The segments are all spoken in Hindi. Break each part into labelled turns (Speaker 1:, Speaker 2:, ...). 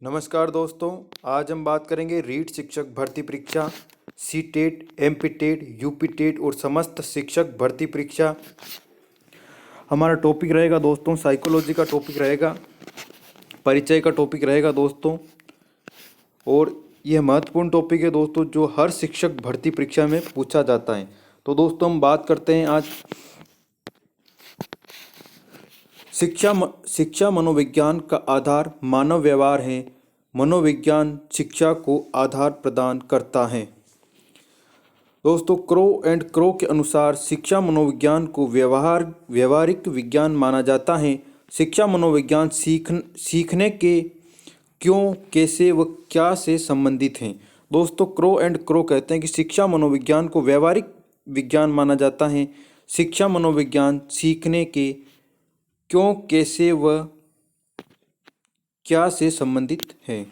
Speaker 1: नमस्कार दोस्तों, आज हम बात करेंगे रीट शिक्षक भर्ती परीक्षा, C TET, M P TET, U P TET और समस्त शिक्षक भर्ती परीक्षा। हमारा टॉपिक रहेगा दोस्तों साइकोलॉजी का टॉपिक रहेगा, परिचय का टॉपिक रहेगा दोस्तों। और यह महत्वपूर्ण टॉपिक है दोस्तों जो हर शिक्षक भर्ती परीक्षा में पूछा जाता है। तो दोस्तों हम बात करते हैं आज शिक्षा मनोविज्ञान का आधार मानव व्यवहार है। मनोविज्ञान शिक्षा को आधार प्रदान करता है। दोस्तों क्रो एंड क्रो के अनुसार शिक्षा मनोविज्ञान को व्यवहारिक विज्ञान माना जाता है। शिक्षा मनोविज्ञान सीखने के क्यों, कैसे व क्या से संबंधित हैं। दोस्तों क्रो एंड क्रो कहते हैं कि शिक्षा मनोविज्ञान को व्यवहारिक विज्ञान माना जाता है। शिक्षा मनोविज्ञान सीखने के क्यों, कैसे व क्या से संबंधित है।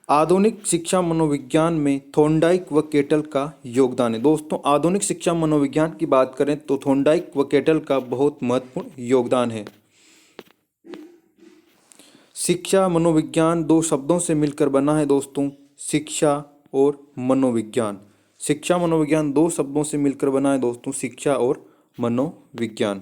Speaker 1: आधुनिक शिक्षा मनोविज्ञान में थॉर्नडाइक व केटल का योगदान है। दोस्तों आधुनिक शिक्षा मनोविज्ञान की बात करें तो थॉर्नडाइक व केटल का बहुत महत्वपूर्ण योगदान है। शिक्षा मनोविज्ञान दो शब्दों से मिलकर बना है दोस्तों, शिक्षा और मनोविज्ञान। शिक्षा मनोविज्ञान दो शब्दों से मिलकर बना है दोस्तों, शिक्षा और मनोविज्ञान।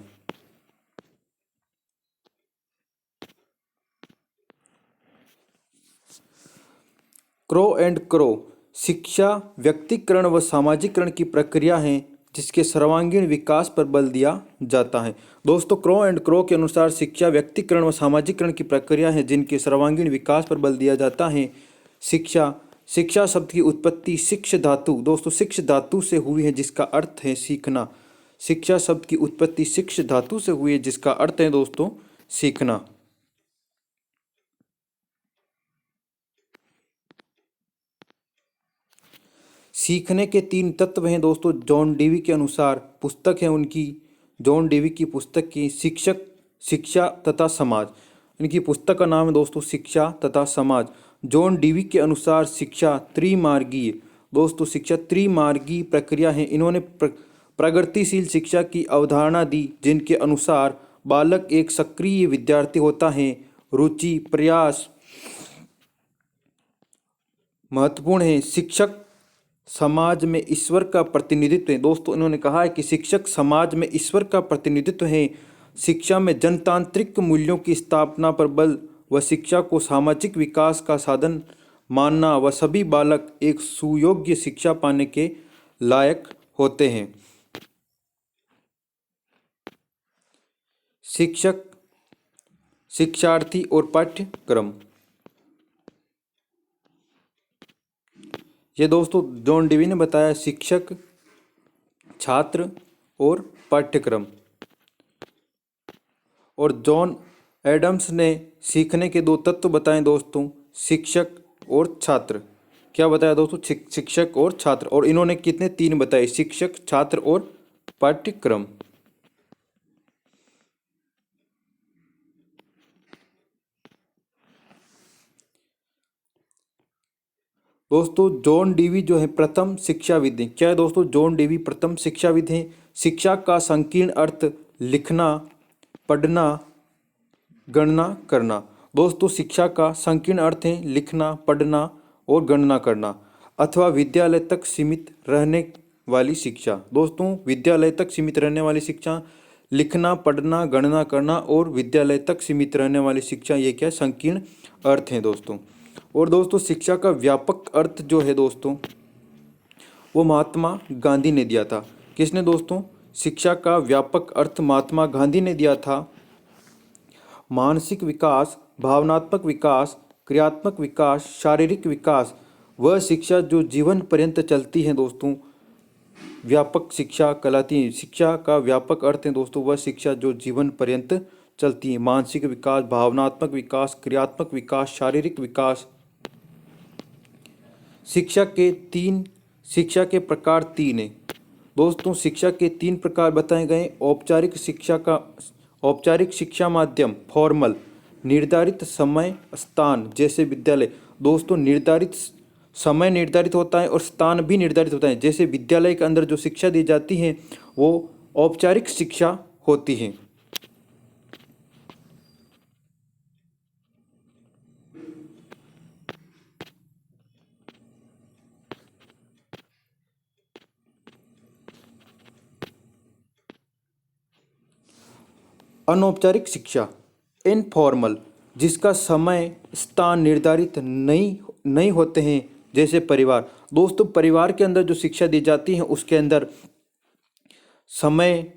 Speaker 1: क्रो एंड क्रो शिक्षा व्यक्तिकरण व सामाजिकरण की प्रक्रिया है जिसके सर्वांगीण विकास पर बल दिया जाता है। दोस्तों क्रो एंड क्रो के अनुसार शिक्षा व्यक्तिकरण व सामाजिकरण की प्रक्रिया है जिनके सर्वांगीण विकास पर बल दिया जाता है। शिक्षा शब्द की उत्पत्ति शिक्ष धातु, दोस्तों शिक्ष धातु से हुई है जिसका अर्थ है सीखना। शिक्षा शब्द की उत्पत्ति शिक्ष धातु से हुई है जिसका अर्थ है दोस्तों सीखना। सीखने के तीन तत्व हैं दोस्तों, जॉन डीवी के अनुसार पुस्तक है उनकी, जॉन डीवी की पुस्तक की शिक्षा तथा समाज। इनकी पुस्तक का नाम है दोस्तों शिक्षा तथा समाज। जॉन डीवी के अनुसार शिक्षा त्रिमार्गीय, दोस्तों शिक्षा त्रिमार्गीय प्रक्रिया है। इन्होंने प्रगतिशील शिक्षा की अवधारणा दी जिनके अनुसार बालक एक सक्रिय विद्यार्थी होता है। रुचि प्रयास महत्वपूर्ण है। शिक्षक समाज में ईश्वर का प्रतिनिधित्व है। दोस्तों इन्होंने कहा है कि शिक्षक समाज में ईश्वर का प्रतिनिधित्व है। शिक्षा में जनतांत्रिक मूल्यों की स्थापना पर बल व शिक्षा को सामाजिक विकास का साधन मानना व सभी बालक एक सुयोग्य शिक्षा पाने के लायक होते हैं। शिक्षक, शिक्षार्थी और पाठ्यक्रम, ये दोस्तों जॉन डीवी ने बताया शिक्षक, छात्र और पाठ्यक्रम। और जॉन एडम्स ने सीखने के दो तत्व बताए दोस्तों, शिक्षक और छात्र। क्या बताया दोस्तों, शिक्षक और छात्र। और इन्होंने कितने, तीन बताए, शिक्षक, छात्र और पाठ्यक्रम। दोस्तों जॉन डीवी जो है प्रथम शिक्षाविद हैं। क्या है दोस्तों, जॉन डीवी प्रथम शिक्षाविद हैं। शिक्षा का संकीर्ण अर्थ लिखना, पढ़ना, गणना करना। दोस्तों शिक्षा का संकीर्ण अर्थ है लिखना, पढ़ना और गणना करना अथवा विद्यालय तक सीमित रहने वाली शिक्षा। दोस्तों विद्यालय तक सीमित रहने वाली शिक्षा, लिखना, पढ़ना, गणना करना और विद्यालय तक सीमित रहने वाली शिक्षा, ये क्या संकीर्ण अर्थ हैं दोस्तों। और दोस्तों शिक्षा का व्यापक अर्थ जो है दोस्तों वो महात्मा गांधी ने दिया था। किसने दोस्तों, शिक्षा का व्यापक अर्थ महात्मा गांधी ने दिया था। मानसिक विकास, भावनात्मक विकास, क्रियात्मक विकास, शारीरिक विकास, वह शिक्षा जो जीवन पर्यंत चलती है दोस्तों, व्यापक शिक्षा कहलाती है। शिक्षा का व्यापक अर्थ है दोस्तों वह शिक्षा जो जीवन पर्यंत चलती है। मानसिक विकास, भावनात्मक विकास, क्रियात्मक विकास, शारीरिक विकास। शिक्षा के प्रकार तीन हैं दोस्तों। शिक्षा के तीन प्रकार बताए गए। औपचारिक शिक्षा माध्यम फॉर्मल, निर्धारित समय स्थान जैसे विद्यालय। दोस्तों निर्धारित समय निर्धारित होता है और स्थान भी निर्धारित होता है। जैसे विद्यालय के अंदर जो शिक्षा दी जाती है वो औपचारिक शिक्षा होती है। अनौपचारिक शिक्षा इनफॉर्मल, जिसका समय स्थान निर्धारित नहीं होते हैं, जैसे परिवार। दोस्तों परिवार के अंदर जो शिक्षा दी जाती है उसके अंदर समय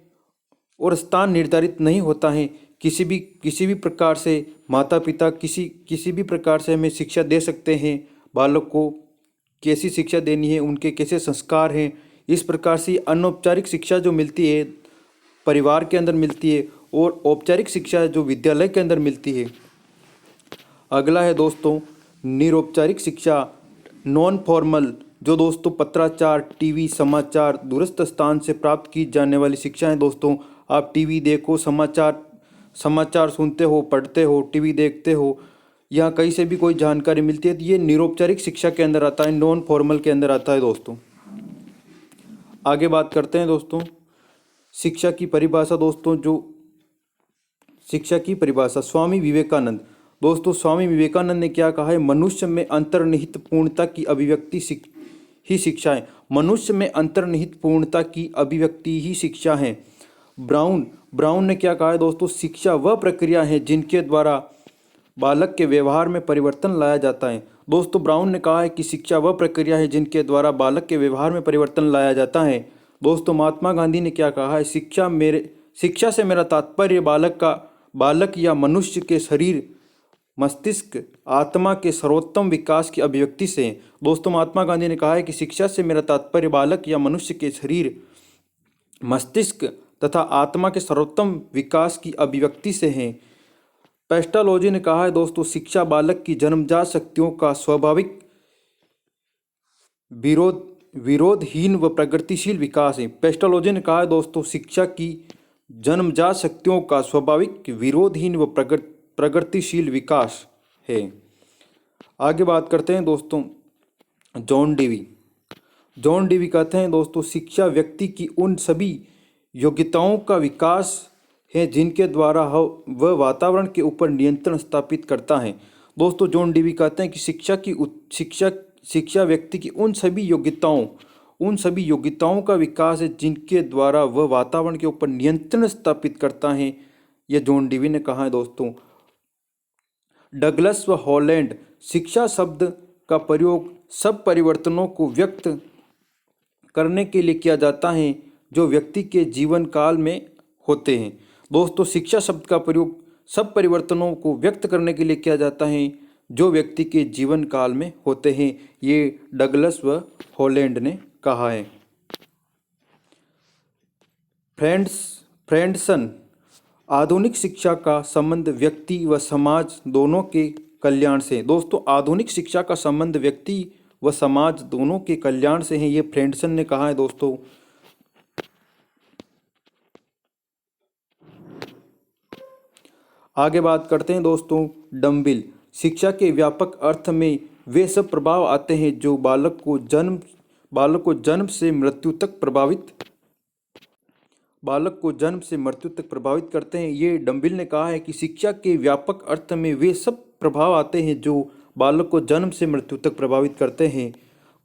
Speaker 1: और स्थान निर्धारित नहीं होता है। किसी भी प्रकार से माता पिता किसी भी प्रकार से हमें शिक्षा दे सकते हैं। बालक को कैसी शिक्षा देनी है, उनके कैसे संस्कार हैं, इस प्रकार से अनौपचारिक शिक्षा जो मिलती है परिवार के अंदर मिलती है, और औपचारिक शिक्षा जो विद्यालय के अंदर मिलती है। अगला है दोस्तों निरौपचारिक शिक्षा नॉन फॉर्मल, जो दोस्तों पत्राचार, टीवी, समाचार, दूरस्थ स्थान से प्राप्त की जाने वाली शिक्षा है। दोस्तों आप टीवी देखो, समाचार सुनते हो, पढ़ते हो, टीवी देखते हो, या कहीं से भी कोई जानकारी मिलती है, तो ये निरौपचारिक शिक्षा के अंदर आता है, नॉन फॉर्मल के अंदर आता है। दोस्तों आगे बात करते हैं दोस्तों शिक्षा की परिभाषा। दोस्तों जो शिक्षा की परिभाषा स्वामी विवेकानंद। दोस्तों स्वामी विवेकानंद ने क्या कहा है, मनुष्य में अंतर्निहित पूर्णता की अभिव्यक्ति ही शिक्षा है। मनुष्य में अंतर्निहित पूर्णता की अभिव्यक्ति ही शिक्षा है। ब्राउन ने क्या कहा है दोस्तों, शिक्षा वह प्रक्रिया है जिनके द्वारा बालक के व्यवहार में परिवर्तन लाया जाता है। दोस्तों ब्राउन ने कहा है कि शिक्षा वह प्रक्रिया है जिनके द्वारा बालक के व्यवहार में परिवर्तन लाया जाता है। दोस्तों महात्मा गांधी ने क्या कहा है, शिक्षा से मेरा तात्पर्य बालक या मनुष्य के शरीर, मस्तिष्क, आत्मा के सर्वोत्तम विकास की अभिव्यक्ति से। दोस्तों महात्मा गांधी ने कहा है कि शिक्षा से मेरा तात्पर्य बालक या मनुष्य के शरीर, मस्तिष्क तथा आत्मा के सर्वोत्तम विकास की अभिव्यक्ति से है। पेस्टालोजी ने कहा है दोस्तों, शिक्षा बालक की जन्मजात शक्तियों का स्वाभाविक विरोधहीन व प्रगतिशील विकास है। पेस्टालोजी ने कहा है दोस्तों, शिक्षा की जन्मजात शक्तियों का स्वाभाविक विरोधहीन व प्रगतिशील विकास है। आगे बात करते हैं दोस्तों जॉन डीवी कहते हैं दोस्तों, शिक्षा व्यक्ति की उन सभी योग्यताओं का विकास है जिनके द्वारा वह वातावरण के ऊपर नियंत्रण स्थापित करता है। दोस्तों जॉन डीवी कहते हैं कि शिक्षा व्यक्ति की उन सभी योग्यताओं का विकास है जिनके द्वारा वह वातावरण के ऊपर नियंत्रण स्थापित करता है। यह जॉन डीवी ने कहा है दोस्तों। डगलस व हॉलैंड, शिक्षा शब्द का प्रयोग सब परिवर्तनों को व्यक्त करने के लिए किया जाता है जो व्यक्ति के जीवन काल में होते हैं। दोस्तों शिक्षा शब्द का प्रयोग सब परिवर्तनों को व्यक्त करने के लिए किया जाता है जो व्यक्ति के जीवन काल में होते हैं। ये डगलस व हॉलैंड ने कहा है। फ्रेंडसन, आधुनिक शिक्षा का संबंध व्यक्ति व समाज दोनों के कल्याण से। दोस्तों आधुनिक शिक्षा का संबंध व्यक्ति व समाज दोनों के कल्याण से है, ये फ्रेंडसन ने कहा है दोस्तों। आगे बात करते हैं दोस्तों डम्बिल, शिक्षा के व्यापक अर्थ में वे सब प्रभाव आते हैं जो बालक को जन्म से मृत्यु तक प्रभावित करते हैं। ये डम्बिल ने कहा है कि शिक्षा के व्यापक अर्थ में वे सब प्रभाव आते हैं जो बालक को जन्म से मृत्यु तक प्रभावित करते हैं।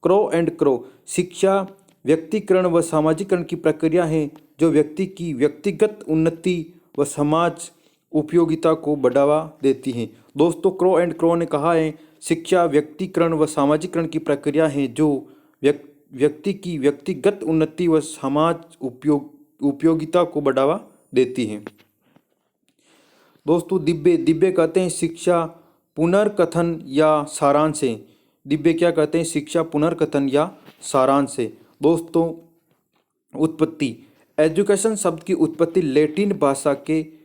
Speaker 1: क्रो, शिक्षा व्यक्तिकरण व सामाजिकरण की प्रक्रिया है जो व्यक्ति की व्यक्तिगत उन्नति व समाज उपयोगिता को बढ़ावा देती है। दोस्तों क्रो ने कहा है, शिक्षा व्यक्तिकरण व सामाजिकरण की प्रक्रिया है जो व्यक्ति की व्यक्तिगत उन्नति व समाज उपयोगिता को बढ़ावा देती है। दोस्तों दिब्बे कहते हैं शिक्षा पुनर्कथन या सारांश है। दिब्बे क्या कहते हैं, शिक्षा पुनर्कथन या सारांश है। दोस्तों उत्पत्ति, एजुकेशन शब्द की उत्पत्ति लैटिन भाषा के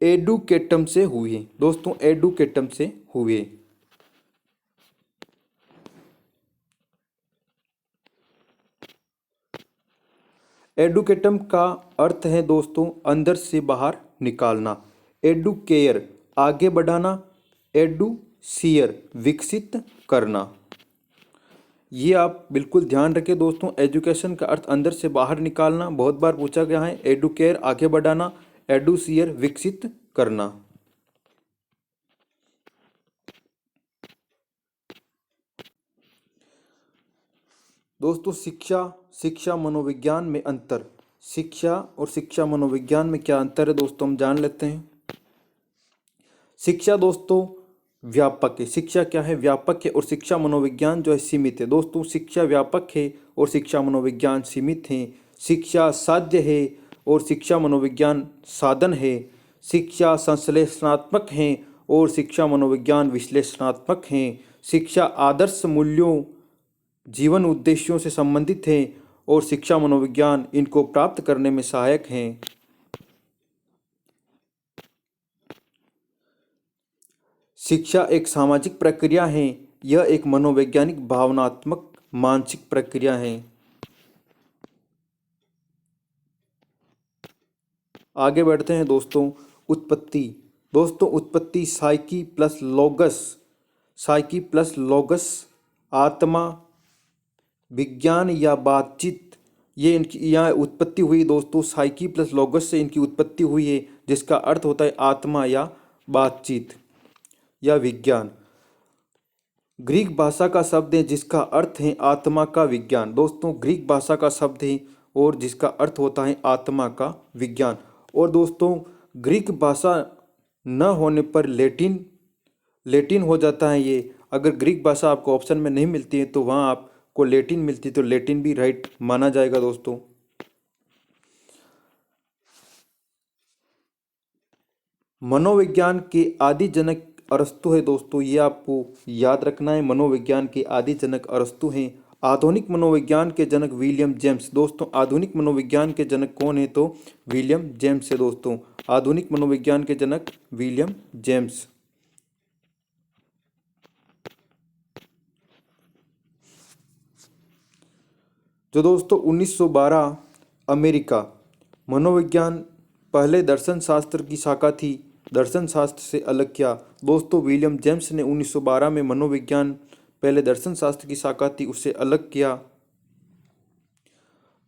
Speaker 1: एडुकेटम से हुई है। दोस्तों एडुकेटम से हुई है। एडुकेटम का अर्थ है दोस्तों अंदर से बाहर निकालना। एडुकेयर आगे बढ़ाना, एडुसियर विकसित करना। ये आप बिल्कुल ध्यान रखें दोस्तों, एजुकेशन का अर्थ अंदर से बाहर निकालना बहुत बार पूछा गया है। एडुकेयर आगे बढ़ाना, एडुसियर विकसित करना। दोस्तों शिक्षा मनोविज्ञान में अंतर। शिक्षा और शिक्षा मनोविज्ञान में क्या अंतर है दोस्तों, हम जान लेते हैं। शिक्षा दोस्तों व्यापक है, शिक्षा क्या है, व्यापक है, और शिक्षा मनोविज्ञान जो है सीमित है। दोस्तों शिक्षा व्यापक है और शिक्षा मनोविज्ञान सीमित है। शिक्षा साध्य है और शिक्षा मनोविज्ञान साधन है। शिक्षा संश्लेषणात्मक है और शिक्षा मनोविज्ञान विश्लेषणात्मक है। शिक्षा आदर्श मूल्यों जीवन उद्देश्यों से संबंधित है और शिक्षा मनोविज्ञान इनको प्राप्त करने में सहायक हैं। शिक्षा एक सामाजिक प्रक्रिया है, यह एक मनोवैज्ञानिक भावनात्मक मानसिक प्रक्रिया है। आगे बढ़ते हैं दोस्तों। उत्पत्ति, दोस्तों उत्पत्ति साइकी प्लस लोगस, आत्मा, विज्ञान या बातचीत, ये इनकी यहाँ उत्पत्ति हुई दोस्तों। साइकी प्लस लोगस से इनकी उत्पत्ति हुई है, जिसका अर्थ होता है आत्मा या बातचीत या विज्ञान। ग्रीक भाषा का शब्द है जिसका अर्थ है आत्मा का विज्ञान। दोस्तों ग्रीक भाषा का शब्द है और जिसका अर्थ होता है आत्मा का विज्ञान। और दोस्तों ग्रीक भाषा न होने पर लेटिन हो जाता है। ये अगर ग्रीक भाषा आपको ऑप्शन में नहीं मिलती है तो वहाँ आपको लेटिन मिलती है, तो लेटिन भी राइट माना जाएगा दोस्तों। मनोविज्ञान के आदि जनक अरस्तु है दोस्तों, ये आपको याद रखना है। मनोविज्ञान के आदि जनक अरस्तु हैं। आधुनिक मनोविज्ञान के जनक विलियम जेम्स। दोस्तों आधुनिक मनोविज्ञान के जनक कौन है, तो विलियम जेम्स है दोस्तों। आधुनिक मनोविज्ञान के जनक विलियम जेम्स। जो दोस्तों 1912 अमेरिका मनोविज्ञान पहले दर्शन शास्त्र की शाखा थी, दर्शन शास्त्र से अलग किया। दोस्तों विलियम जेम्स ने 1912 में मनोविज्ञान पहले दर्शन शास्त्र की शाखा थी, उससे अलग किया।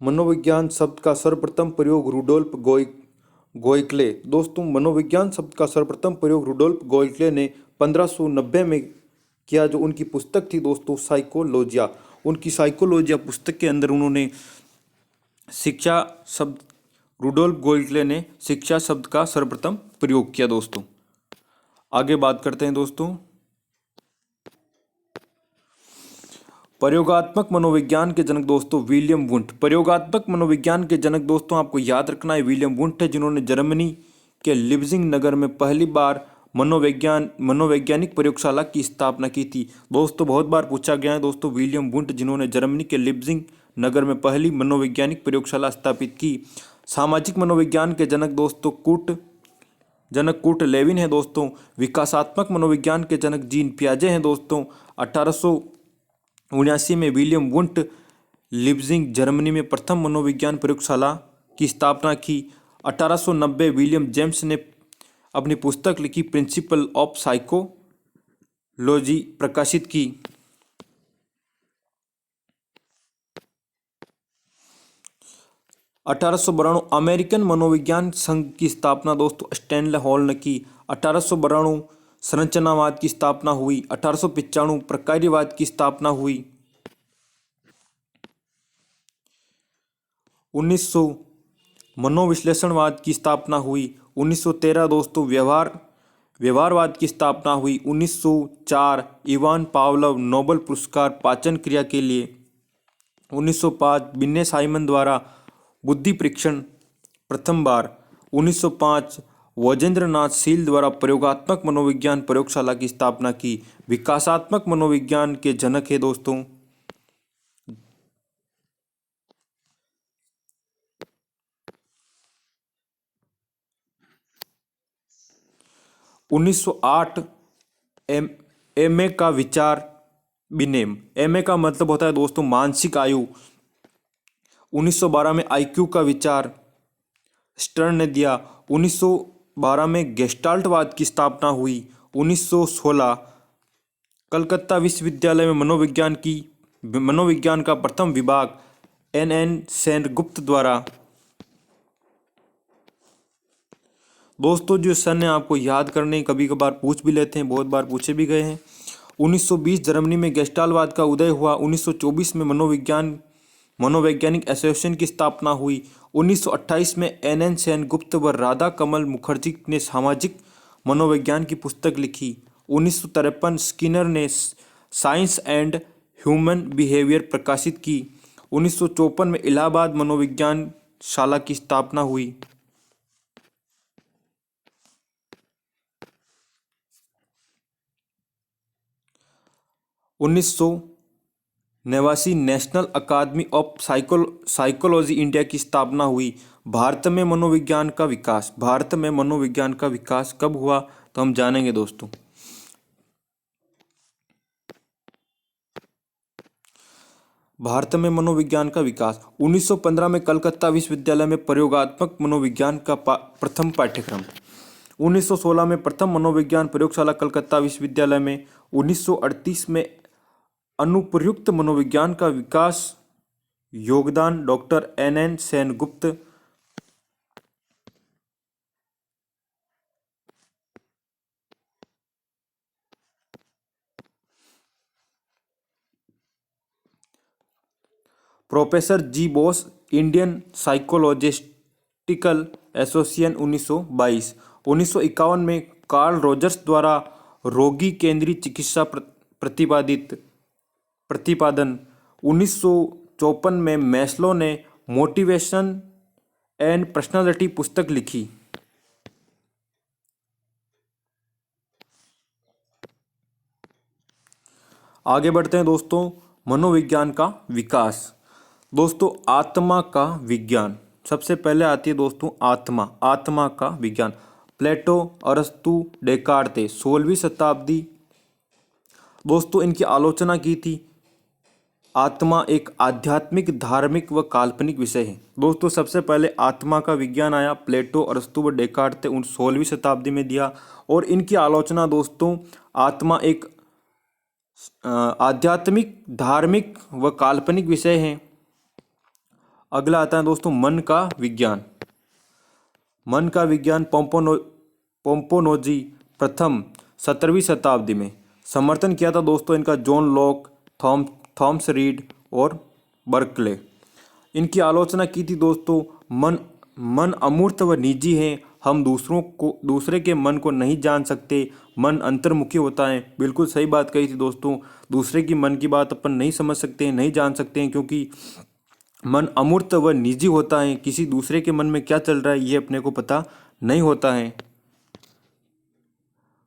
Speaker 1: मनोविज्ञान शब्द का सर्वप्रथम प्रयोग रुडोल्फ गोइक्ले। दोस्तों मनोविज्ञान शब्द का सर्वप्रथम प्रयोग रुडोल्फ गोइक्ले ने 1590 में किया, जो उनकी पुस्तक थी दोस्तों साइकोलॉजिया। उनकी साइकोलॉजिया पुस्तक के अंदर उन्होंने शिक्षा शब्द, रुडोल्फ गोइक्ले ने शिक्षा शब्द का सर्वप्रथम प्रयोग किया दोस्तों। आगे बात करते हैं दोस्तों प्रयोगात्मक मनोविज्ञान के जनक दोस्तों विलियम वुंट। प्रयोगात्मक मनोविज्ञान के जनक दोस्तों आपको याद रखना है विलियम वुंट है, जिन्होंने जर्मनी के लिप्जिंग नगर में पहली बार मनोवैज्ञानिक प्रयोगशाला की स्थापना की थी। दोस्तों बहुत बार पूछा गया है दोस्तों, विलियम वुंट जिन्होंने जर्मनी के लिप्जिंग नगर में पहली मनोवैज्ञानिक प्रयोगशाला स्थापित की। सामाजिक मनोविज्ञान के जनक दोस्तों कूट लेविन है दोस्तों। विकासात्मक मनोविज्ञान के जनक जीन पियाजे हैं दोस्तों। 1879 में विलियम वुंट लिप्जिंग जर्मनी में प्रथम मनोविज्ञान प्रयोगशाला की स्थापना की। 1890 विलियम जेम्स ने अपनी पुस्तक लिखी प्रिंसिपल ऑफ साइकोलॉजी प्रकाशित की। 1892 अमेरिकन मनोविज्ञान संघ की स्थापना दोस्तों स्टैनले हॉल ने की। 1892 संरचनावाद की स्थापना हुई। 1895 प्रकार्यवाद की स्थापना हुई। 1900 मनोविश्लेषणवाद की स्थापना हुई। 1913 दोस्तों व्यवहारवाद की स्थापना हुई। 1904 इवान पावलोव नोबेल पुरस्कार पाचन क्रिया के लिए। 1905 बिन्ने साइमन द्वारा बुद्धि परीक्षण प्रथम बार। 1905 वजेंद्रनाथ शील द्वारा प्रयोगात्मक मनोविज्ञान प्रयोगशाला की स्थापना की। विकासात्मक मनोविज्ञान के जनक है दोस्तों 1908 एमए का विचार बिनेम। एमए का मतलब होता है दोस्तों मानसिक आयु। 1912 में आईक्यू का विचार स्टर्न ने दिया। 1912 में गेस्टाल्टवाद की स्थापना हुई। 1916 कलकत्ता विश्वविद्यालय में मनोविज्ञान का प्रथम विभाग एन सेनगुप्त द्वारा। दोस्तों जो सन है आपको याद करने कभी कभार पूछ भी लेते हैं, बहुत बार पूछे भी गए हैं। 1920 जर्मनी में गेस्टाल्टवाद का उदय हुआ। 1924 में मनोविज्ञान मनोवैज्ञानिक एसोसिएशन की स्थापना हुई। 1928 में एन सेनगुप्त व राधा कमल मुखर्जी ने सामाजिक मनोविज्ञान की पुस्तक लिखी। 1953 स्किनर ने साइंस एंड ह्यूमन बिहेवियर प्रकाशित की। 1954 में इलाहाबाद मनोविज्ञान शाला की स्थापना हुई। 1989 national academy of psychology India की स्थापना हुई। भारत में मनोविज्ञान का विकास, भारत में मनोविज्ञान का विकास कब हुआ तो हम जानेंगे दोस्तों। भारत में मनोविज्ञान का विकास 1915 में कलकत्ता विश्वविद्यालय में प्रयोगात्मक मनोविज्ञान का प्रथम पाठ्यक्रम। 1916 में प्रथम मनोविज्ञान प्रयोगशाला कलकत्ता विश्वविद्यालय में। 1938 में अनुप्रयुक्त मनोविज्ञान का विकास, योगदान डॉक्टर एन सेनगुप्त। प्रोफेसर जी बोस, इंडियन साइकोलॉजिस्टिकल एसोसिएशन 1922। 1951 में कार्ल रोजर्स द्वारा रोगी केंद्रित चिकित्सा प्रतिपादन। 1954 में मैस्लो ने मोटिवेशन एंड पर्सनालिटी पुस्तक लिखी। आगे बढ़ते हैं दोस्तों, मनोविज्ञान का विकास। दोस्तों आत्मा का विज्ञान सबसे पहले आती है दोस्तों, आत्मा, आत्मा का विज्ञान। प्लेटो, अरस्तु, डेकार्ते, 16वीं शताब्दी दोस्तों इनकी आलोचना की थी। आत्मा एक आध्यात्मिक, धार्मिक व काल्पनिक विषय है। दोस्तों सबसे पहले आत्मा का विज्ञान आया प्लेटो, अरस्तु व डेकार्ते उन 16वीं शताब्दी में दिया। और इनकी आलोचना दोस्तों, आत्मा एक आध्यात्मिक, धार्मिक व काल्पनिक विषय है। अगला आता है दोस्तों मन का विज्ञान। मन का विज्ञान पोम्पोनोजी प्रथम 17वीं शताब्दी में समर्थन किया था दोस्तों इनका जॉन लॉक, थॉमस रीड और बर्कले। इनकी आलोचना की थी दोस्तों, मन अमूर्त व निजी है, हम दूसरे के मन को नहीं जान सकते, मन अंतर्मुखी होता है। बिल्कुल सही बात कही थी दोस्तों, दूसरे की मन की बात अपन नहीं समझ सकते हैं, नहीं जान सकते हैं, क्योंकि मन अमूर्त व निजी होता है। किसी दूसरे के मन में क्या चल रहा है ये अपने को पता नहीं होता है।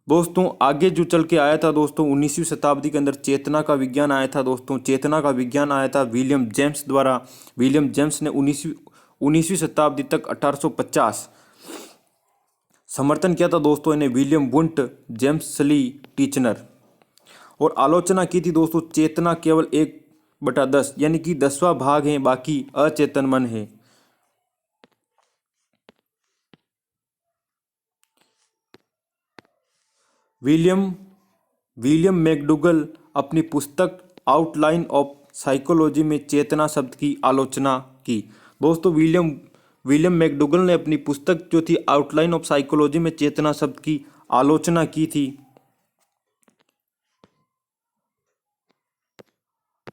Speaker 1: दोस्तों आगे जो चल के आया था दोस्तों 19वीं शताब्दी के अंदर चेतना का विज्ञान आया था दोस्तों। चेतना का विज्ञान आया था विलियम जेम्स द्वारा। विलियम जेम्स ने 19वीं शताब्दी तक 1850 समर्थन किया था दोस्तों इन्हें विलियम वुंट, जेम्स सली टीचनर। और आलोचना की थी दोस्तों, चेतना केवल 1/10 यानी कि 10वां भाग है, बाकी अचेतन मन है। विलियम मैकडूगल अपनी पुस्तक आउटलाइन ऑफ साइकोलॉजी में चेतना शब्द की आलोचना की। दोस्तों विलियम मैकडूगल ने अपनी पुस्तक जो थी आउटलाइन ऑफ साइकोलॉजी में चेतना शब्द की आलोचना की थी।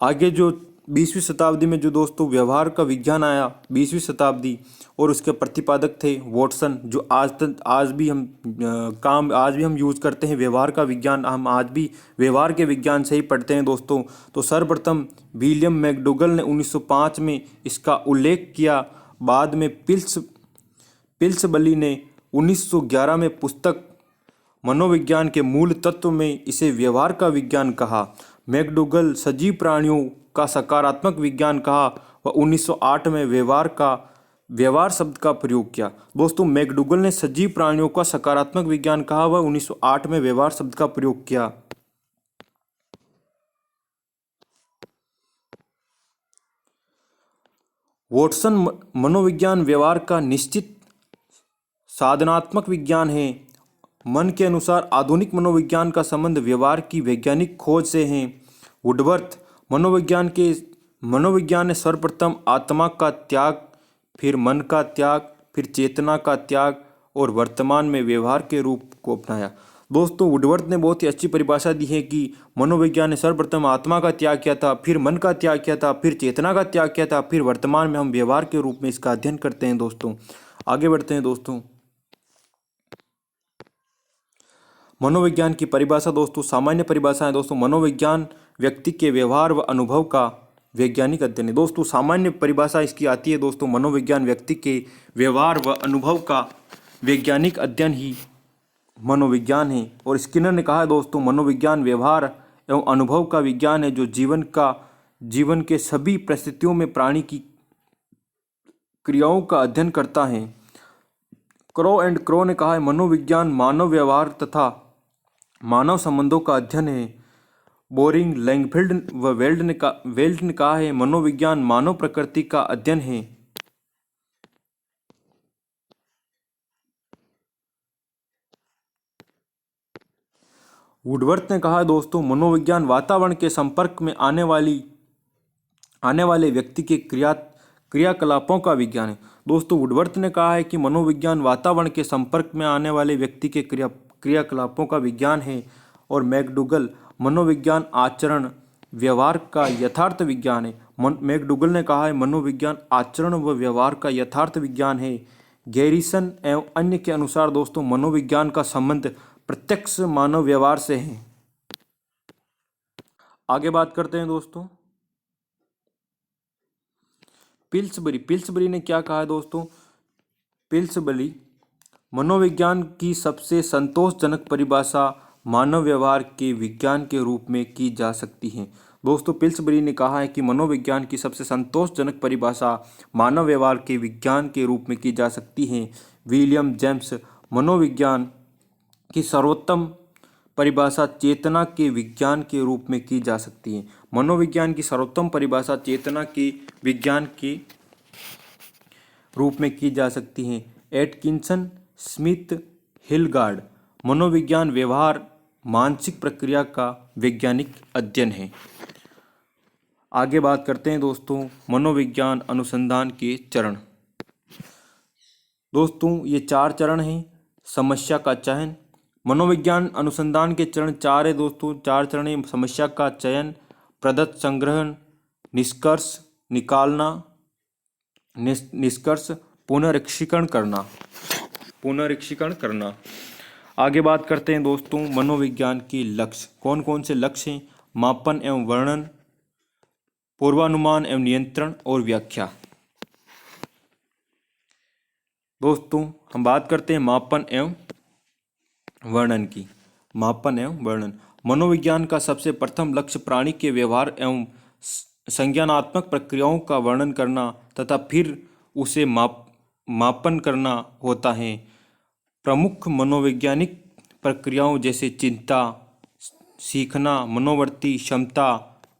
Speaker 1: आगे जो 20वीं शताब्दी में जो दोस्तों व्यवहार का विज्ञान आया 20वीं शताब्दी, और उसके प्रतिपादक थे वॉटसन, जो आज भी हम यूज करते हैं। व्यवहार का विज्ञान हम आज भी व्यवहार के विज्ञान से ही पढ़ते हैं दोस्तों। तो सर्वप्रथम विलियम मैकडूगल ने 1905 में इसका उल्लेख किया। बाद में पिल्सबली ने 1911 में पुस्तक मनोविज्ञान के मूल तत्व में इसे व्यवहार का विज्ञान कहा। मैकडूगल सजीव प्राणियों का सकारात्मक विज्ञान कहा व 1908 में व्यवहार शब्द का प्रयोग किया। दोस्तों मैकडूगल ने सजीव प्राणियों का सकारात्मक विज्ञान कहा व 1908 में व्यवहार शब्द का प्रयोग किया। वॉटसन मनोविज्ञान व्यवहार का निश्चित साधनात्मक विज्ञान है। मन के अनुसार आधुनिक मनोविज्ञान का संबंध व्यवहार की वैज्ञानिक खोज से है। वुडवर्थ मनोविज्ञान ने सर्वप्रथम आत्मा का त्याग, फिर मन का त्याग, फिर चेतना का त्याग और वर्तमान में व्यवहार के रूप को अपनाया। दोस्तों वुडवर्थ ने बहुत ही अच्छी परिभाषा दी है कि मनोविज्ञान ने सर्वप्रथम आत्मा का त्याग किया था, फिर मन का त्याग किया था, फिर चेतना का त्याग किया था, फिर वर्तमान में हम व्यवहार के रूप में इसका अध्ययन करते हैं। दोस्तों आगे बढ़ते हैं। दोस्तों मनोविज्ञान की परिभाषा दोस्तों, सामान्य परिभाषा है दोस्तों। मनोविज्ञान व्यक्ति के व्यवहार व अनुभव का वैज्ञानिक अध्ययन है। दोस्तों सामान्य परिभाषा इसकी आती है दोस्तों, मनोविज्ञान व्यक्ति के व्यवहार व अनुभव का वैज्ञानिक अध्ययन ही मनोविज्ञान है। और स्किनर ने कहा है दोस्तों, मनोविज्ञान व्यवहार एवं अनुभव का विज्ञान है जो जीवन के सभी परिस्थितियों में प्राणी की क्रियाओं का अध्ययन करता है। क्रो एंड क्रो ने कहा है, मनोविज्ञान मानव व्यवहार तथा मानव संबंधों का अध्ययन है। बोरिंग, लैंगफील्ड व वेल्ट ने कहा है, मनोविज्ञान मानव प्रकृति का अध्ययन है। वुडवर्थ ने कहा है दोस्तों, मनोविज्ञान वातावरण के संपर्क में आने वाले व्यक्ति के क्रियाकलापों का विज्ञान है। दोस्तों वुडवर्थ ने कहा है कि मनोविज्ञान वातावरण के संपर्क में आने वाले व्यक्ति के क्रियाकलापों का विज्ञान है। और मैकडूगल, मनोविज्ञान आचरण व्यवहार का यथार्थ विज्ञान है। मैकडूगल ने कहा है, मनोविज्ञान आचरण व व्यवहार का यथार्थ विज्ञान है। गैरिसन एवं अन्य के अनुसार दोस्तों, मनोविज्ञान का संबंध प्रत्यक्ष मानव व्यवहार से है। आगे बात करते हैं दोस्तों, पिल्सबरी ने क्या कहा है दोस्तों। पिल्सबरी, मनोविज्ञान की सबसे संतोषजनक परिभाषा मानव व्यवहार के विज्ञान के रूप में की जा सकती है। दोस्तों पिल्सबरी ने कहा है कि मनोविज्ञान की सबसे संतोषजनक परिभाषा मानव व्यवहार के विज्ञान के रूप में की जा सकती है। विलियम जेम्स, मनोविज्ञान की सर्वोत्तम परिभाषा चेतना के विज्ञान के रूप में की जा सकती है। मनोविज्ञान की सर्वोत्तम परिभाषा चेतना के विज्ञान के रूप में की जा सकती है। एटकिंसन, स्मिथ, हिलगार्ड, मनोविज्ञान व्यवहार मानसिक प्रक्रिया का वैज्ञानिक अध्ययन है। आगे बात करते हैं दोस्तों, मनोविज्ञान अनुसंधान के चरण। दोस्तों ये 4 चरण हैं। समस्या का चयन, मनोविज्ञान अनुसंधान के चरण 4 है दोस्तों। 4 चरण हैं। समस्या का चयन, प्रदत्त संग्रहण, निष्कर्ष निकालना, निष्कर्ष पुनरीक्षण करना। आगे बात करते हैं दोस्तों, मनोविज्ञान के लक्ष्य। कौन कौन से लक्ष्य हैं। मापन एवं वर्णन, पूर्वानुमान एवं नियंत्रण और व्याख्या। दोस्तों हम बात करते हैं मापन एवं वर्णन की। मापन एवं वर्णन, मनोविज्ञान का सबसे प्रथम लक्ष्य प्राणी के व्यवहार एवं संज्ञानात्मक प्रक्रियाओं का वर्णन करना तथा फिर उसे मापन करना होता है। प्रमुख मनोवैज्ञानिक प्रक्रियाओं जैसे चिंता, सीखना, मनोवृत्ति, क्षमता,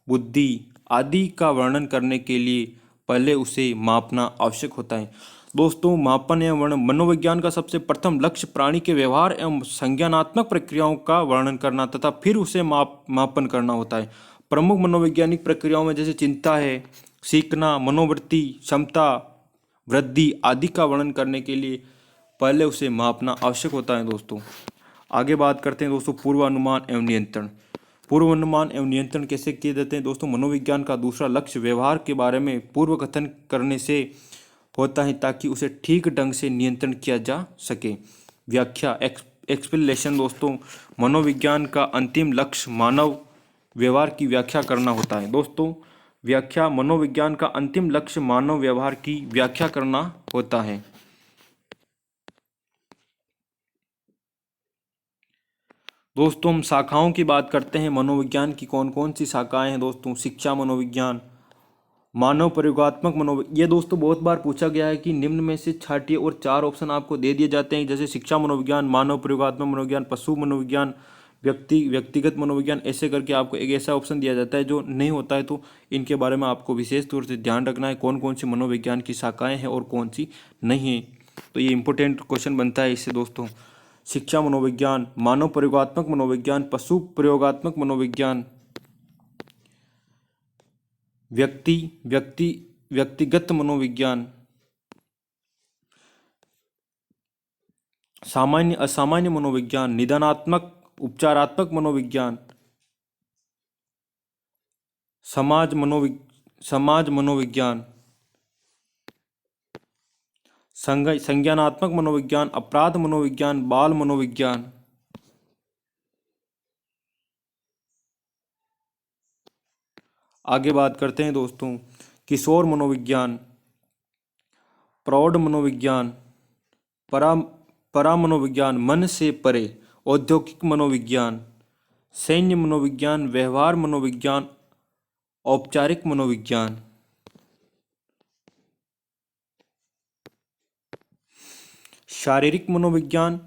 Speaker 1: बुद्धि आदि का वर्णन करने के लिए पहले उसे मापना आवश्यक होता है। दोस्तों मापन एवं वर्णन, मनोविज्ञान का सबसे प्रथम लक्ष्य प्राणी के व्यवहार एवं संज्ञानात्मक प्रक्रियाओं का वर्णन करना तथा फिर उसे मापन करना होता है। प्रमुख मनोवैज्ञानिक प्रक्रियाओं में जैसे चिंता है, सीखना, मनोवृत्ति, क्षमता, वृद्धि आदि का वर्णन करने के लिए पहले उसे मापना आवश्यक होता है। दोस्तों आगे बात करते हैं दोस्तों, पूर्वानुमान एवं नियंत्रण। पूर्वानुमान एवं नियंत्रण कैसे किए जाते हैं दोस्तों। मनोविज्ञान का दूसरा लक्ष्य व्यवहार के बारे में पूर्व कथन करने से होता है ताकि उसे ठीक ढंग से नियंत्रण किया जा सके। व्याख्या, एक्सप्लेनेशन। दोस्तों मनोविज्ञान का अंतिम लक्ष्य मानव व्यवहार की व्याख्या करना होता है। दोस्तों व्याख्या, मनोविज्ञान का अंतिम लक्ष्य मानव व्यवहार की व्याख्या करना होता है। दोस्तों हम शाखाओं की बात करते हैं। मनोविज्ञान की कौन कौन सी शाखाएं हैं दोस्तों। शिक्षा मनोविज्ञान, मानव प्रयोगात्मक मनोविज्ञान। ये दोस्तों बहुत बार पूछा गया है कि निम्न में से छांटिए और 4 ऑप्शन आपको दे दिए जाते हैं, जैसे शिक्षा मनोविज्ञान, मानव प्रयोगात्मक मनोविज्ञान, पशु मनोविज्ञान, व्यक्तिगत मनोविज्ञान। ऐसे करके आपको एक ऐसा ऑप्शन दिया जाता है जो नहीं होता है, तो इनके बारे में आपको विशेष तौर से ध्यान रखना है कौन कौन सी मनोविज्ञान की शाखाएँ हैं और कौन सी नहीं है। तो ये इंपॉर्टेंट क्वेश्चन बनता है इससे दोस्तों। शिक्षा मनोविज्ञान, मानव प्रयोगात्मक मनोविज्ञान, पशु प्रयोगात्मक मनोविज्ञान, व्यक्तिगत मनोविज्ञान, सामान्य असामान्य मनोविज्ञान, निदानात्मक उपचारात्मक मनोविज्ञान, समाज मनोविज्ञान, संज्ञानात्मक मनोविज्ञान, अपराध मनोविज्ञान, बाल मनोविज्ञान। आगे बात करते हैं दोस्तों किशोर मनोविज्ञान, प्रौढ़ मनोविज्ञान, परा परा मनोविज्ञान, मन से परे, औद्योगिक मनोविज्ञान, सैन्य मनोविज्ञान, व्यवहार मनोविज्ञान, औपचारिक मनोविज्ञान। शारीरिक मनोविज्ञान,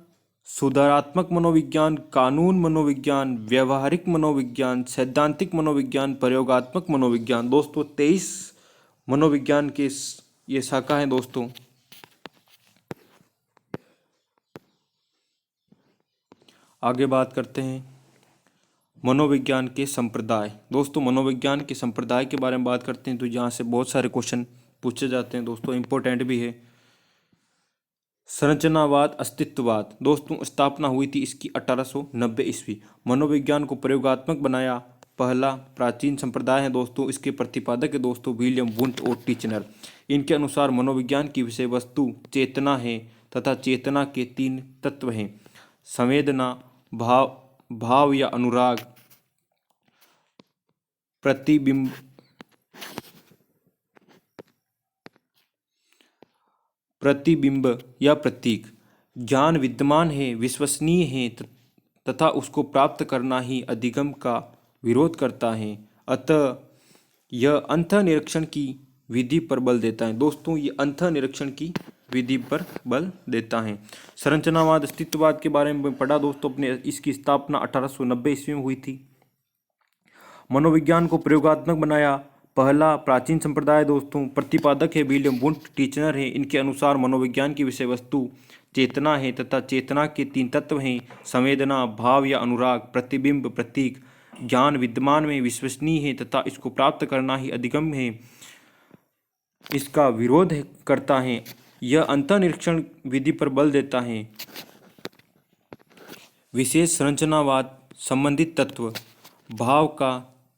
Speaker 1: सुधारात्मक मनोविज्ञान, कानून मनोविज्ञान, व्यवहारिक मनोविज्ञान, सैद्धांतिक मनोविज्ञान, प्रयोगात्मक मनोविज्ञान। दोस्तों 23 मनोविज्ञान के ये शाखा हैं दोस्तों। आगे बात करते हैं मनोविज्ञान के संप्रदाय। दोस्तों मनोविज्ञान के संप्रदाय के बारे में बात करते हैं तो यहाँ से बहुत सारे क्वेश्चन पूछे जाते हैं दोस्तों, इम्पोर्टेंट भी है। संरचनावाद, अस्तित्ववाद। दोस्तों स्थापना हुई थी इसकी 1890 ईस्वी। मनोविज्ञान को प्रयोगात्मक बनाया पहला प्राचीन संप्रदाय है दोस्तों। इसके प्रतिपादक है दोस्तों विलियम वुंट और टीचनर। इनके अनुसार मनोविज्ञान की विषय वस्तु चेतना है तथा चेतना के 3 तत्व हैं: संवेदना, भाव या अनुराग, प्रतिबिंब या प्रतीक। ज्ञान विद्यमान है, विश्वसनीय है तथा उसको प्राप्त करना ही अधिगम का विरोध करता है। अतः यह अंतःनिरीक्षण की विधि पर बल देता है। दोस्तों ये अंतःनिरीक्षण की विधि पर बल देता है। संरचनावाद, अस्तित्ववाद के बारे में पढ़ा दोस्तों अपने। इसकी स्थापना 1890 ईस्वी में हुई थी। मनोविज्ञान को प्रयोगात्मक बनाया पहला प्राचीन संप्रदाय दोस्तों। प्रतिपादक है विलियम वुंट, टीचनर है। इनके अनुसार मनोविज्ञान की विषय वस्तु चेतना है तथा चेतना के 3 तत्व हैं: संवेदना, भाव या अनुराग, प्रतिबिंब, प्रतीक। ज्ञान विद्यमान में विश्वसनीय है तथा इसको प्राप्त करना ही अधिगम है, इसका विरोध करता है। यह अंतःनिरीक्षण विधि पर बल देता है। विशेष संरचनावाद, संबंधित तत्व। भाव का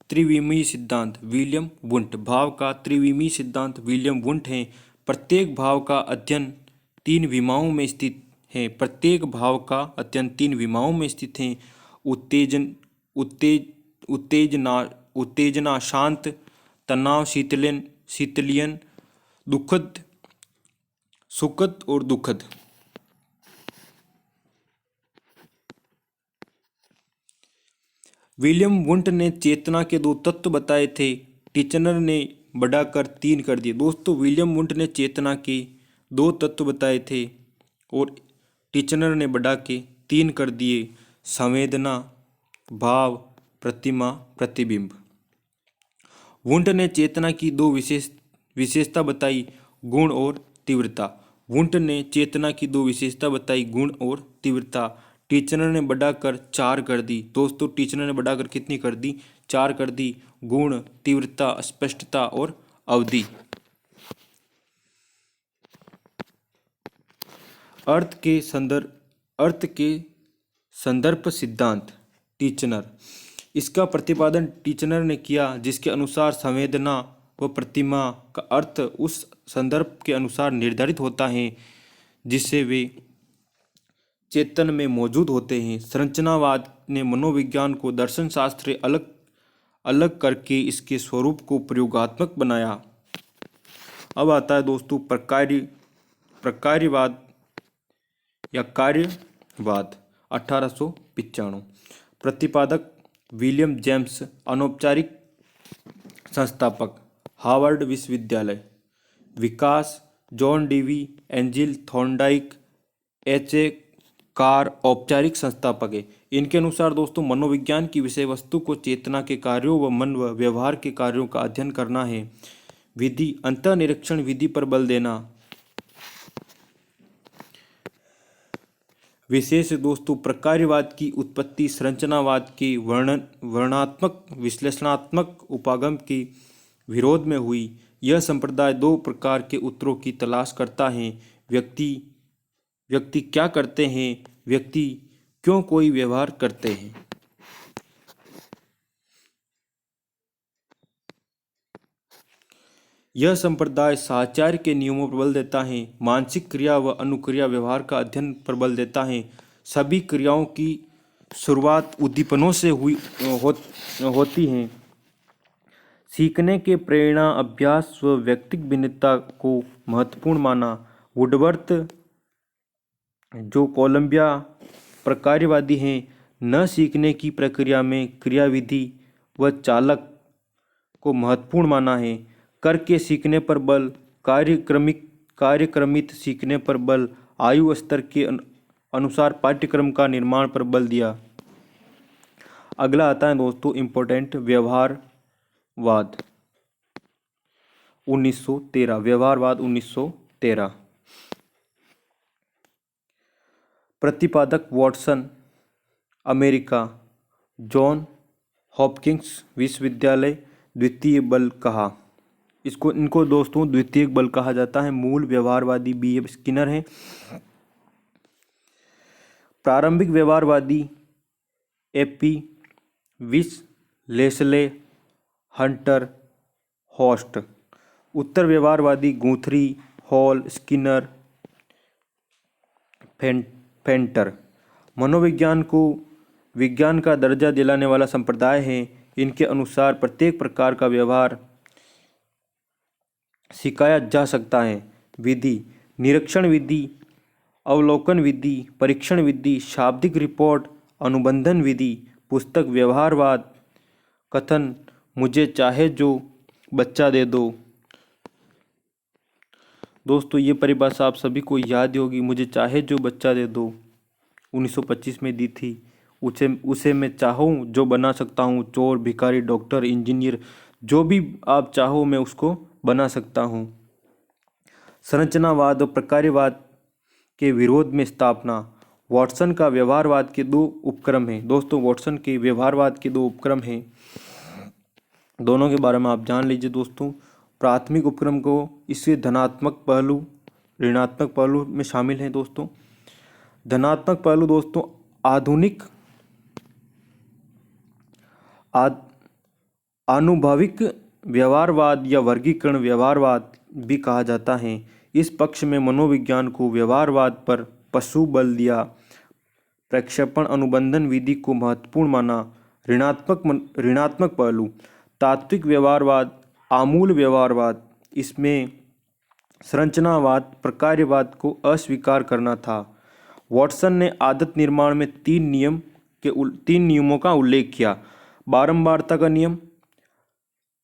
Speaker 1: त्रिविमीय सिद्धांत, विलियम वुंट। भाव का त्रिविमीय सिद्धांत विलियम वुंट है। प्रत्येक भाव का अध्ययन 3 विमाओं में स्थित है। प्रत्येक भाव का अध्ययन 3 विमाओं में स्थित है: उत्तेजना, शांत, तनाव, शीतलियन, दुखद, सुखद और दुखद। विलियम वुंट ने चेतना के 2 तत्व बताए थे, टीचनर ने बढ़ाकर 3 कर दिए। दोस्तों विलियम वुंट ने चेतना के 2 तत्व बताए थे और टीचनर ने बढ़ा के 3 कर दिए: संवेदना, भाव, प्रतिमा, प्रतिबिंब। वुंट ने चेतना की 2 विशेषता बताई, गुण और तीव्रता। वुंट ने चेतना की 2 विशेषता बताई, गुण और तीव्रता। टीचनर ने बढ़ाकर 4 कर दी। दोस्तों टीचनर ने बढ़ाकर कितनी कर दी? 4 कर दी। गुण, तीव्रता, स्पष्टता और अवधि। अर्थ के संदर्भ सिद्धांत, टीचनर। इसका प्रतिपादन टीचनर ने किया, जिसके अनुसार संवेदना व प्रतिमा का अर्थ उस संदर्भ के अनुसार निर्धारित होता है जिससे वे चेतन में मौजूद होते हैं। संरचनावाद ने मनोविज्ञान को दर्शन शास्त्र से अलग करके इसके स्वरूप को प्रयोगात्मक बनाया। अब आता है दोस्तों प्रकार्यवाद या कार्यवाद, 1895। प्रतिपादक विलियम जेम्स, अनौपचारिक संस्थापक हार्वर्ड विश्वविद्यालय। विकास John Dewey, Angell Thorndike, H A. Carr, औपचारिक संस्थापक है। इनके अनुसार दोस्तों मनोविज्ञान की विषय वस्तु को चेतना के कार्यों व मन व व्यवहार के कार्यों का अध्ययन करना है। विधि अंतःनिरीक्षण विधि पर बल देना। विशेष दोस्तों प्रकार्यवाद की उत्पत्ति संरचनावाद के वर्णनात्मक विश्लेषणात्मक उपागम के विरोध में हुई। यह संप्रदाय 2 प्रकार के उत्तरों की तलाश करता है: व्यक्ति क्या करते हैं, व्यक्ति क्यों कोई व्यवहार करते हैं। यह संप्रदाय साहचर्य के नियमों पर बल देता है। मानसिक क्रिया व अनुक्रिया व्यवहार का अध्ययन पर बल देता है। सभी क्रियाओं की शुरुआत उद्दीपनों से होती हैं। सीखने के प्रेरणा अभ्यास व व्यक्तिगत भिन्नता को महत्वपूर्ण माना। वुडवर्थ, जो कोलंबिया प्रकार्यवादी हैं, न सीखने की प्रक्रिया में क्रियाविधि व चालक को महत्वपूर्ण माना है। करके सीखने पर बल, कार्यक्रमित सीखने पर बल, आयु स्तर के अनुसार पाठ्यक्रम का निर्माण पर बल दिया। अगला आता है दोस्तों इम्पोर्टेंट, व्यवहारवाद 1913। व्यवहारवाद 1913। प्रतिपादक वाटसन, अमेरिका, जॉन हॉपकिंस विश्वविद्यालय। द्वितीय बल कहा, इनको दोस्तों द्वितीय बल कहा जाता है। मूल व्यवहारवादी B.F. स्किनर हैं। प्रारंभिक व्यवहारवादी A.P. विस, लेस्ले, हंटर, होस्ट। उत्तर व्यवहारवादी गुथरी, हॉल, स्किनर, फेंटर। मनोविज्ञान को विज्ञान का दर्जा दिलाने वाला संप्रदाय है। इनके अनुसार प्रत्येक प्रकार का व्यवहार सिखाया जा सकता है। विधि, निरीक्षण विधि, अवलोकन विधि, परीक्षण विधि, शाब्दिक रिपोर्ट, अनुबंधन विधि। पुस्तक व्यवहारवाद, कथन मुझे चाहे जो बच्चा दे दो। दोस्तों ये परिभाषा आप सभी को याद होगी, मुझे चाहे जो बच्चा दे दो 1925 में दी थी। उसे मैं चाहूँ जो बना सकता हूँ। चोर, भिखारी, डॉक्टर, इंजीनियर, जो भी आप चाहो मैं उसको बना सकता हूँ। संरचनावाद और प्रकार्यवाद के विरोध में स्थापना। वाटसन का व्यवहारवाद के दो उपक्रम हैं। दोस्तों वाटसन के व्यवहारवाद के दो उपक्रम हैं, दोनों के बारे में आप जान लीजिए दोस्तों। प्राथमिक उपक्रम को इससे धनात्मक पहलू, ऋणात्मक पहलू में शामिल हैं दोस्तों। धनात्मक पहलू दोस्तों आधुनिक आनुभविक व्यवहारवाद या वर्गीकरण व्यवहारवाद भी कहा जाता है। इस पक्ष में मनोविज्ञान को व्यवहारवाद पर पशु बल दिया। प्रक्षेपण अनुबंधन विधि को महत्वपूर्ण माना। ऋणात्मक पहलू तात्विक व्यवहारवाद, आमूल व्यवहारवाद, इसमें संरचनावाद, प्रकार्यवाद को अस्वीकार करना था। वाटसन ने आदत निर्माण में तीन नियमों का उल्लेख किया। बारंबारता का नियम,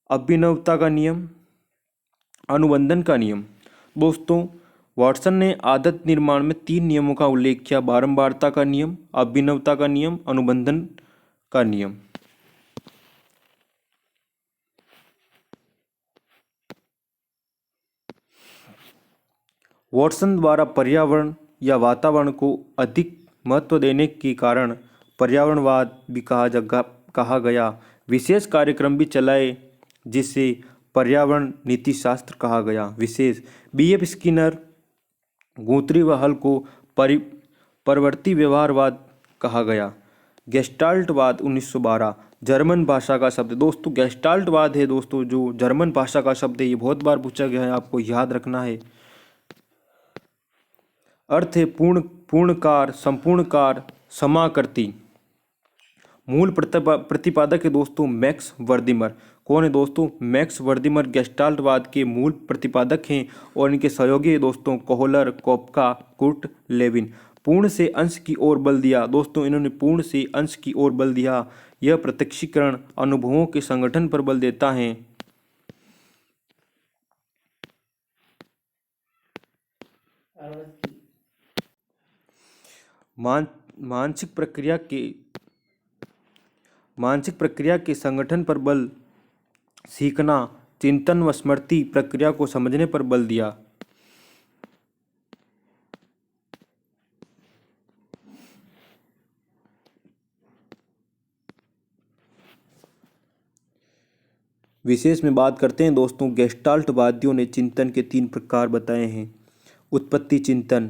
Speaker 1: अभिनवता का नियम, अनुबंधन का नियम। दोस्तों वाटसन ने आदत निर्माण में तीन नियमों का उल्लेख किया। बारंबारता का नियम, अभिनवता का नियम, अनुबंधन का नियम। वाटसन द्वारा पर्यावरण या वातावरण को अधिक महत्व देने के कारण पर्यावरणवाद भी कहा गया। विशेष कार्यक्रम भी चलाए जिसे पर्यावरण नीतिशास्त्र कहा गया। विशेष B.F. स्किनर, गुथरी व हल को परवर्ती व्यवहारवाद कहा गया। गेस्टाल्टवाद 1912 जर्मन भाषा का शब्द। दोस्तों गेस्टाल्टवाद है दोस्तों जो जर्मन भाषा का शब्द है, ये बहुत बार पूछा गया है, आपको याद रखना है। अर्थ है पूर्णकार, संपूर्णकार, समाकृति। मूल प्रतिपादक है दोस्तों मैक्स वर्दिमर। कौन है दोस्तों? मैक्स वर्दिमर गेस्टाल्टवाद के मूल प्रतिपादक हैं और इनके सहयोगी है दोस्तों कोहलर, कोपका, कुर्ट लेविन। पूर्ण से अंश की ओर बल दिया। दोस्तों इन्होंने पूर्ण से अंश की ओर बल दिया। यह प्रत्यक्षीकरण अनुभवों के संगठन पर बल देता है। मानसिक प्रक्रिया के संगठन पर बल, सीखना, चिंतन व स्मृति प्रक्रिया को समझने पर बल दिया। विशेष में बात करते हैं दोस्तों, गेस्टाल्टवादियों ने चिंतन के 3 प्रकार बताए हैं। उत्पत्ति चिंतन,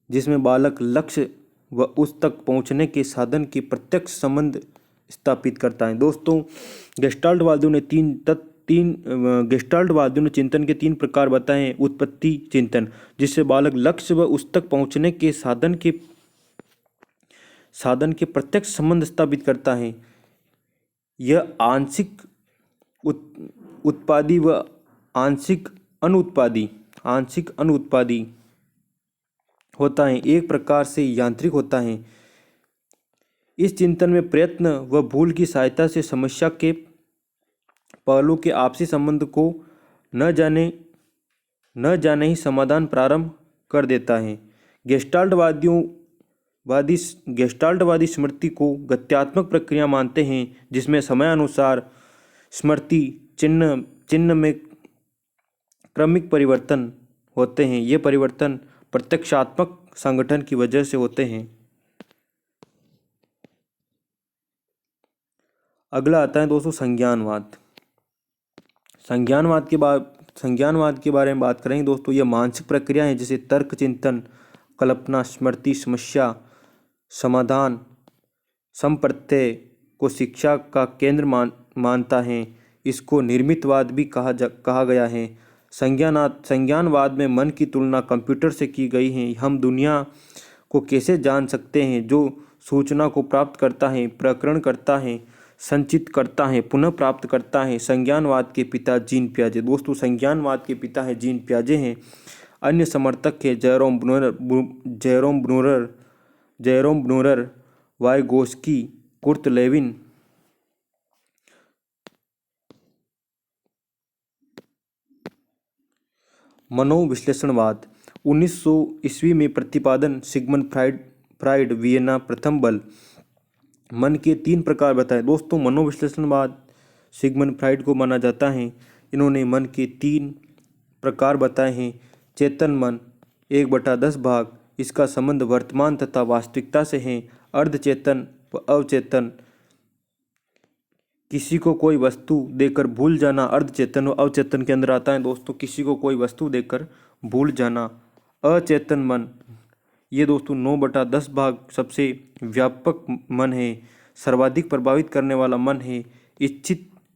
Speaker 1: जिसमें बालक लक्ष्य व उस तक पहुंचने के साधन के प्रत्यक्ष संबंध स्थापित करता है। दोस्तों गेस्टाल्टवादियों ने गेस्टाल्टवादियों ने चिंतन के 3 प्रकार बताए हैं। उत्पत्ति चिंतन, जिससे बालक लक्ष्य व उस तक पहुंचने के साधन के प्रत्यक्ष संबंध स्थापित करता है। यह आंशिक उत्पादी व आंशिक अनुत्पादी होता है, एक प्रकार से यांत्रिक होता है। इस चिंतन में प्रयत्न व भूल की सहायता से समस्या के पहलू के आपसी संबंध को न जाने ही समाधान प्रारंभ कर देता है। गेस्टाल्टवादी स्मृति को गत्यात्मक प्रक्रिया मानते हैं, जिसमें समयानुसार स्मृति चिन्ह में क्रमिक परिवर्तन होते हैं। ये परिवर्तन प्रत्यक्षात्मक संगठन की वजह से होते हैं। अगला आता है दोस्तों संज्ञानवाद। संज्ञानवाद के बारे में बात करेंगे दोस्तों। यह मानसिक प्रक्रिया है जैसे तर्क, चिंतन, कल्पना, स्मृति, समस्या समाधान, संप्रत्यय को शिक्षा का केंद्र मानता है। इसको निर्मितवाद भी कहा गया है। संज्ञानवाद में मन की तुलना कंप्यूटर से की गई है। हम दुनिया को कैसे जान सकते हैं? जो सूचना को प्राप्त करता है, प्रकरण करता है, संचित करता है, पुनः प्राप्त करता है। संज्ञानवाद के पिता जीन पियाजे। दोस्तों संज्ञानवाद के पिता है जीन पियाजे हैं। अन्य समर्थक है Jerome Bruner, Vygotsky, Kurt Lewin. मनोविश्लेषणवाद 1900 ईस्वी में प्रतिपादन सिगमंड फ्राइड वियना प्रथम बल। मन के 3 प्रकार बताए। दोस्तों मनोविश्लेषणवाद सिगमंड फ्राइड को माना जाता है। इन्होंने मन के 3 प्रकार बताए हैं। चेतन मन 1/10 भाग, इसका संबंध वर्तमान तथा वास्तविकता से है। अर्धचेतन व अवचेतन, किसी को कोई वस्तु देकर भूल जाना अर्धचेतन व अवचेतन के अंदर आता है। दोस्तों किसी को कोई वस्तु देकर भूल जाना। अचेतन मन, ये दोस्तों 9/10 भाग सबसे व्यापक मन है, सर्वाधिक प्रभावित करने वाला मन है।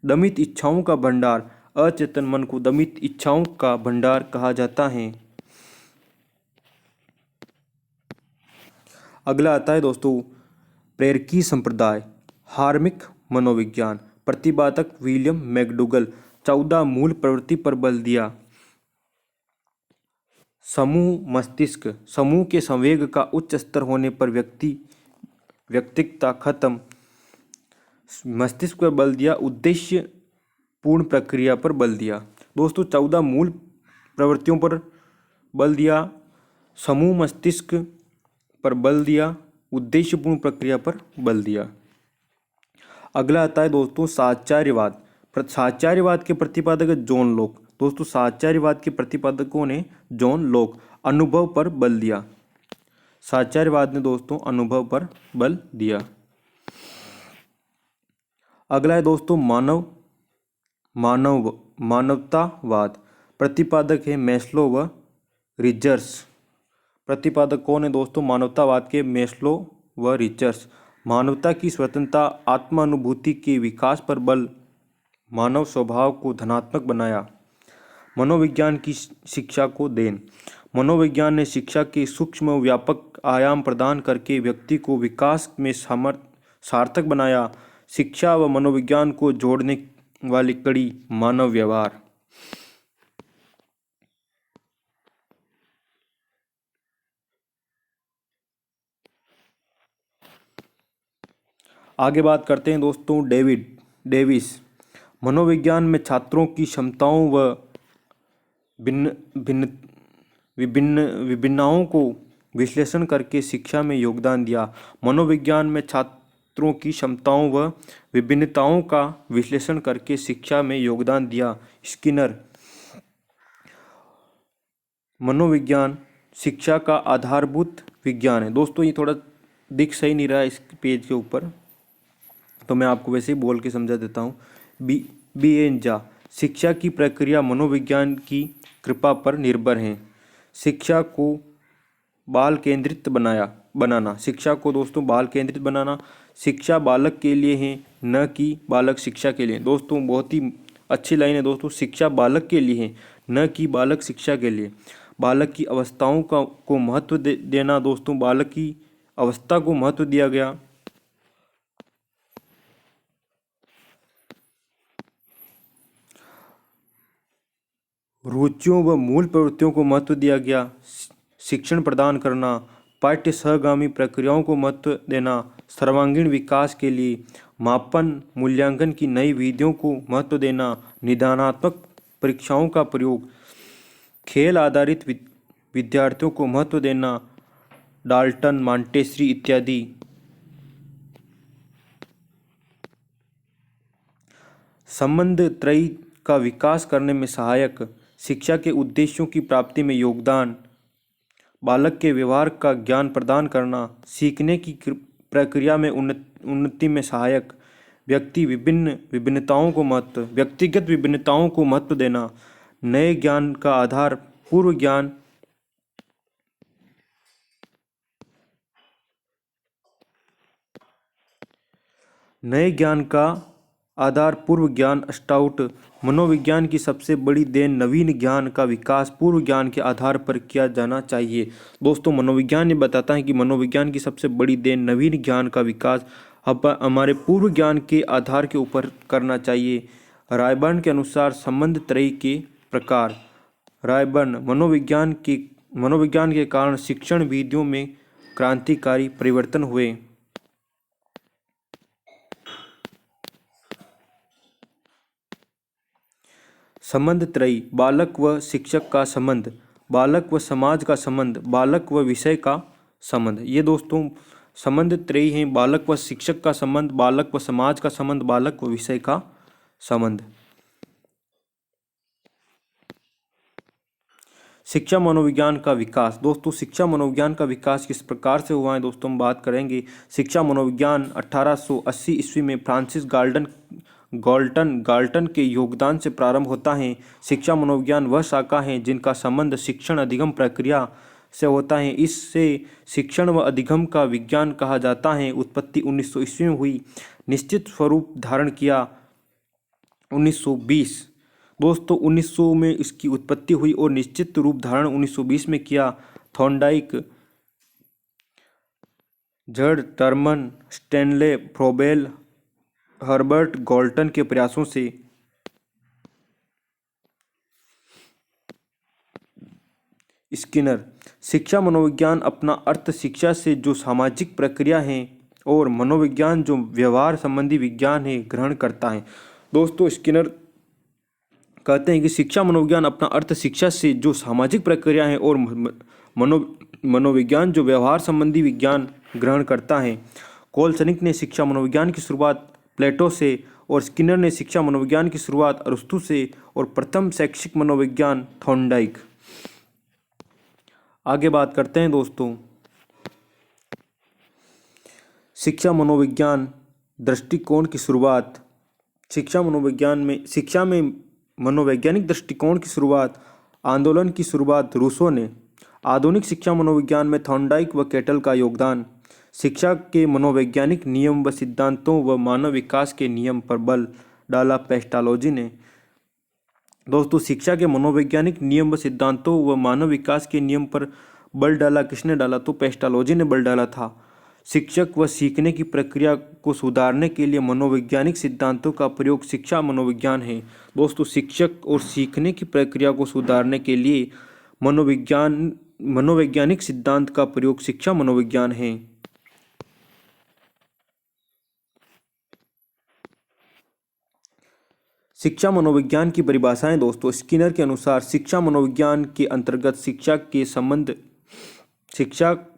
Speaker 1: दमित इच्छाओं का भंडार, अचेतन मन को दमित इच्छाओं का भंडार कहा जाता है। अगला आता है दोस्तों प्रेरकी संप्रदाय, हार्मिक मनोविज्ञान। प्रतिपादक विलियम मैकडूगल। 14 मूल प्रवृत्ति पर बल दिया। समूह मस्तिष्क, समूह के संवेग का उच्च स्तर होने पर व्यक्तिगता खत्म। मस्तिष्क पर बल दिया। उद्देश्य पूर्ण प्रक्रिया पर बल दिया। दोस्तों 14 मूल प्रवृत्तियों पर बल दिया, समूह मस्तिष्क पर बल दिया, उद्देश्यपूर्ण प्रक्रिया पर बल दिया। अगला आता है दोस्तों साहचर्यवाद। साहचर्यवाद के प्रतिपादक जॉन लॉक। दोस्तों साहचर्यवाद के प्रतिपादकों ने जॉन लॉक अनुभव पर बल दिया। साहचर्यवाद ने दोस्तों अनुभव पर बल दिया। अगला है दोस्तों मानवतावाद। प्रतिपादक है मैस्लो व रिचर्ड्स। प्रतिपादक कौन है दोस्तों? मानवतावाद के मैस्लो व रिचर्ड्स। मानवता की स्वतंत्रता, आत्मानुभूति के विकास पर बल, मानव स्वभाव को धनात्मक बनाया। मनोविज्ञान की शिक्षा को देन। मनोविज्ञान ने शिक्षा के सूक्ष्म व्यापक आयाम प्रदान करके व्यक्ति को विकास में सार्थक बनाया। शिक्षा व मनोविज्ञान को जोड़ने वाली कड़ी मानव व्यवहार। आगे बात करते हैं दोस्तों डेविस। मनोविज्ञान में छात्रों की क्षमताओं व विभिन्नताओं को विश्लेषण करके शिक्षा में योगदान दिया। मनोविज्ञान में छात्रों की क्षमताओं व विभिन्नताओं का विश्लेषण करके शिक्षा में योगदान दिया। स्किनर। मनोविज्ञान शिक्षा का आधारभूत विज्ञान है। दोस्तों ये थोड़ा दिख सही नहीं रहा है इस पेज के ऊपर, तो मैं आपको वैसे ही बोल के समझा देता हूँ। बीएनजा। शिक्षा की प्रक्रिया मनोविज्ञान की कृपा पर निर्भर है। शिक्षा को बाल केंद्रित बनाया। बनाना, शिक्षा को दोस्तों बाल केंद्रित बनाना। शिक्षा बालक के लिए है, न कि बालक शिक्षा के लिए। दोस्तों बहुत ही अच्छी लाइन है दोस्तों, शिक्षा बालक के लिए है, न कि बालक शिक्षा के लिए। बालक की अवस्थाओं का को महत्व देना दोस्तों, बालक की अवस्था को महत्व दिया गया। रुचियों व मूल प्रवृत्तियों को महत्व दिया गया। शिक्षण प्रदान करना, पाठ्य सहगामी प्रक्रियाओं को महत्व देना, सर्वांगीण विकास के लिए मापन मूल्यांकन की नई विधियों को महत्व देना, निदानात्मक परीक्षाओं का प्रयोग, खेल आधारित विद्यार्थियों को महत्व देना, डाल्टन, मॉन्टेसरी इत्यादि। संबंध त्रयी का विकास करने में सहायक, शिक्षा के उद्देश्यों की प्राप्ति में योगदान, बालक के व्यवहार का ज्ञान प्रदान करना, सीखने की प्रक्रिया में उन्नति में सहायक, व्यक्तिगत विभिन्नताओं को महत्व देना, नए ज्ञान का आधार पूर्व ज्ञान, नए ज्ञान का आधार पूर्व ज्ञान, स्टाउट। मनोविज्ञान की सबसे बड़ी देन नवीन ज्ञान का विकास पूर्व ज्ञान के आधार पर किया जाना चाहिए। दोस्तों मनोविज्ञान ये बताता है कि मनोविज्ञान की सबसे बड़ी देन नवीन ज्ञान का विकास हमारे पूर्व ज्ञान के आधार के ऊपर करना चाहिए। रायबर्न के अनुसार संबंध त्रयी के प्रकार। रायबर्न, मनोविज्ञान के कारण शिक्षण विधियों में क्रांतिकारी परिवर्तन हुए। संबंध त्रयी, बालक व शिक्षक का संबंध, बालक व समाज का संबंध, बालक व विषय का संबंध। ये दोस्तों संबंध त्रयी हैं, बालक व शिक्षक का संबंध, बालक व समाज का संबंध, बालक व विषय का संबंध। शिक्षा मनोविज्ञान का विकास। दोस्तों शिक्षा मनोविज्ञान का विकास किस प्रकार से हुआ है दोस्तों हम बात करेंगे। शिक्षा मनोविज्ञान 1880 ईस्वी में फ्रांसिस गाल्टन के योगदान से प्रारंभ होता है। शिक्षा मनोविज्ञान वह शाखा है जिनका संबंध शिक्षण अधिगम प्रक्रिया से होता है। इससे शिक्षण व अधिगम का विज्ञान कहा जाता है। उत्पत्ति 1900 ईस्वी में हुई, निश्चित स्वरूप धारण किया 1920। दोस्तों 1900 में इसकी उत्पत्ति हुई और निश्चित रूप धारण 1920 में किया। Thorndike, GERD Terman, Stanley Froebel, Herbert Galton के प्रयासों से। स्किनर, शिक्षा मनोविज्ञान अपना अर्थ शिक्षा से जो सामाजिक प्रक्रिया है और मनोविज्ञान जो व्यवहार संबंधी विज्ञान है ग्रहण करता है। दोस्तों स्किनर कहते हैं कि शिक्षा मनोविज्ञान अपना अर्थ शिक्षा से जो सामाजिक प्रक्रिया है और मनोविज्ञान जो व्यवहार संबंधी विज्ञान ग्रहण करता है। कोलसनिक ने शिक्षा मनोविज्ञान की शुरुआत प्लेटो से और स्किनर ने शिक्षा मनोविज्ञान की शुरुआत अरस्तू से और प्रथम शैक्षिक मनोविज्ञान थॉर्नडाइक। आगे बात करते हैं दोस्तों शिक्षा मनोविज्ञान दृष्टिकोण की शुरुआत। शिक्षा में मनोवैज्ञानिक दृष्टिकोण की शुरुआत, आंदोलन की शुरुआत रूसो ने। आधुनिक शिक्षा मनोविज्ञान में थॉर्नडाइक व केटल का योगदान। शिक्षा के मनोवैज्ञानिक नियम व सिद्धांतों व मानव विकास के नियम पर बल डाला पेस्टालोजी ने। दोस्तों शिक्षा के मनोवैज्ञानिक नियम व सिद्धांतों व मानव विकास के नियम पर बल डाला किसने डाला, तो पेस्टालोजी ने बल डाला था। शिक्षक व सीखने की प्रक्रिया को सुधारने के लिए मनोवैज्ञानिक सिद्धांतों का प्रयोग शिक्षा मनोविज्ञान है। दोस्तों शिक्षक और सीखने की प्रक्रिया को सुधारने के लिए मनोवैज्ञानिक सिद्धांत का प्रयोग शिक्षा मनोविज्ञान है। शिक्षा मनोविज्ञान की परिभाषाएं। दोस्तों स्किनर के अनुसार शिक्षा मनोविज्ञान के अंतर्गत शिक्षा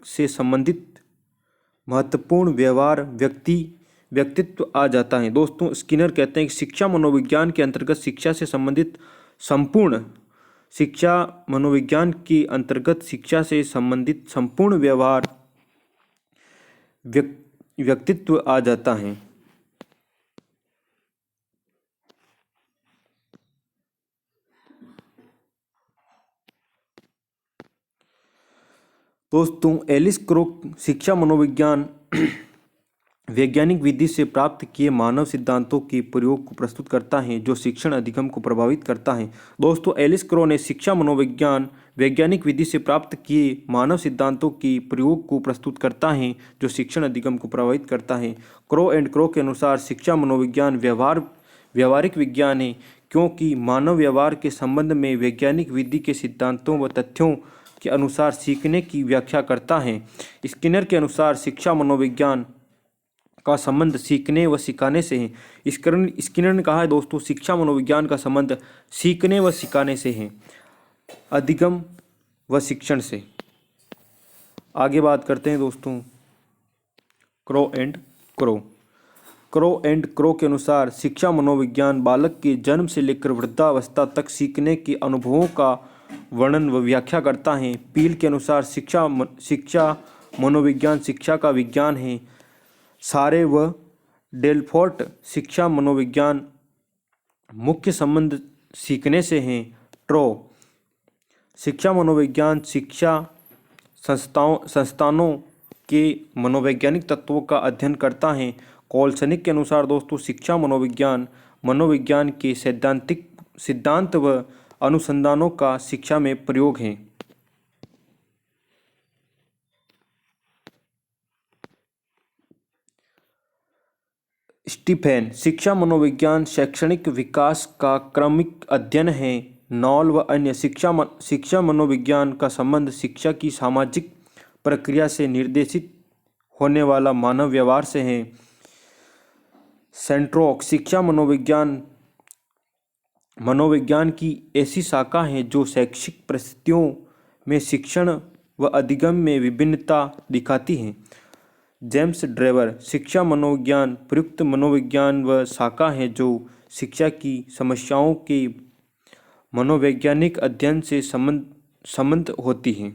Speaker 1: से संबंधित महत्वपूर्ण व्यवहार व्यक्तित्व आ जाता है। दोस्तों स्किनर कहते हैं कि शिक्षा मनोविज्ञान के अंतर्गत शिक्षा से संबंधित संपूर्ण व्यवहार व्यक्तित्व आ जाता है। दोस्तों एलिस क्रो शिक्षा मनोविज्ञान वैज्ञानिक विधि से प्राप्त किए मानव सिद्धांतों के प्रयोग को प्रस्तुत करता है जो शिक्षण अधिगम को प्रभावित करता है। दोस्तों एलिस क्रो ने शिक्षा मनोविज्ञान वैज्ञानिक विधि से प्राप्त किए मानव सिद्धांतों के प्रयोग को प्रस्तुत करता है जो शिक्षण अधिगम को प्रभावित करता है। क्रो एंड क्रो के अनुसार शिक्षा मनोविज्ञान व्यवहारिक विज्ञान है क्योंकि मानव व्यवहार के संबंध में वैज्ञानिक विधि के सिद्धांतों व तथ्यों के अनुसार सीखने की व्याख्या करता है। स्किनर के अनुसार शिक्षा मनोविज्ञान का संबंध सीखने व सिखाने से है। स्किनर ने कहा है दोस्तों शिक्षा मनोविज्ञान का संबंध सीखने व सिखाने से है, अधिगम व शिक्षण से। आगे बात करते हैं दोस्तों crow and crow. Crow and crow के अनुसार शिक्षा मनोविज्ञान बालक के जन्म से लेकर वृद्धावस्था तक सीखने के अनुभवों का वर्णन व व्याख्या करता है। पील के अनुसार शिक्षा मनोविज्ञान शिक्षा का विज्ञान है। सारे व डेलफोर्ट शिक्षा मनोविज्ञान मुख्य संबंध सीखने से हैं। ट्रो शिक्षा मनोविज्ञान शिक्षा संस्थानों के मनोवैज्ञानिक तत्वों का अध्ययन करता है। कोल्सनिक के अनुसार दोस्तों शिक्षा मनोविज्ञान के सिद्धांत व अनुसंधानों का शिक्षा में प्रयोग है। स्टीफेन शिक्षा मनोविज्ञान शैक्षणिक विकास का क्रमिक अध्ययन है। नॉल व अन्य शिक्षा मनोविज्ञान का संबंध शिक्षा की सामाजिक प्रक्रिया से निर्देशित होने वाला मानव व्यवहार से है। सेंट्रोक शिक्षा मनोविज्ञान की ऐसी शाखा है जो शैक्षिक परिस्थितियों में शिक्षण व अधिगम में विभिन्नता दिखाती है। जेम्स ड्रेवर शिक्षा मनोविज्ञान प्रयुक्त मनोविज्ञान व शाखा है जो शिक्षा की समस्याओं के मनोवैज्ञानिक अध्ययन से संबंध होती है।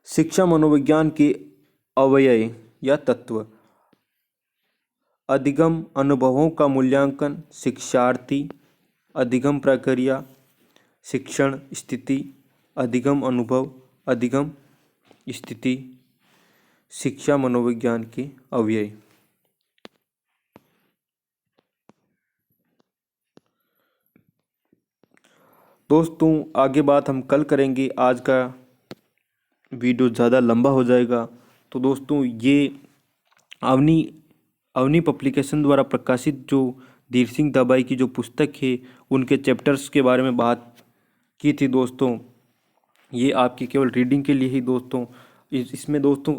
Speaker 1: शिक्षा मनोविज्ञान के अवयव या तत्व: अधिगम अनुभवों का मूल्यांकन, शिक्षार्थी, अधिगम प्रक्रिया, शिक्षण स्थिति, अधिगम अनुभव, अधिगम स्थिति। शिक्षा मनोविज्ञान के अवयव। दोस्तों आगे बात हम कल करेंगे, आज का वीडियो ज़्यादा लंबा हो जाएगा। तो दोस्तों ये अवनी पब्लिकेशन द्वारा प्रकाशित जो धीर सिंह दबाई की जो पुस्तक है उनके चैप्टर्स के बारे में बात की थी दोस्तों। ये आपकी केवल रीडिंग के लिए ही दोस्तों, इसमें दोस्तों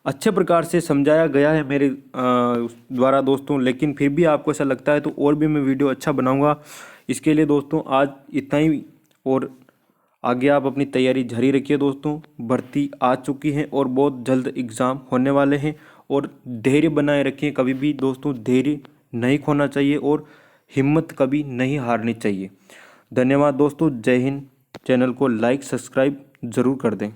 Speaker 1: अच्छे प्रकार से समझाया गया है मेरे द्वारा दोस्तों, लेकिन फिर भी आपको ऐसा लगता है तो और भी मैं वीडियो अच्छा बनाऊंगा। इसके लिए दोस्तों आज इतना ही, और आगे आप अपनी तैयारी जारी रखिए दोस्तों। भर्ती आ चुकी है और बहुत जल्द एग्ज़ाम होने वाले हैं, और धैर्य बनाए रखें। कभी भी दोस्तों धैर्य नहीं खोना चाहिए और हिम्मत कभी नहीं हारनी चाहिए। धन्यवाद दोस्तों, जय हिंद। चैनल को लाइक सब्सक्राइब ज़रूर कर दें।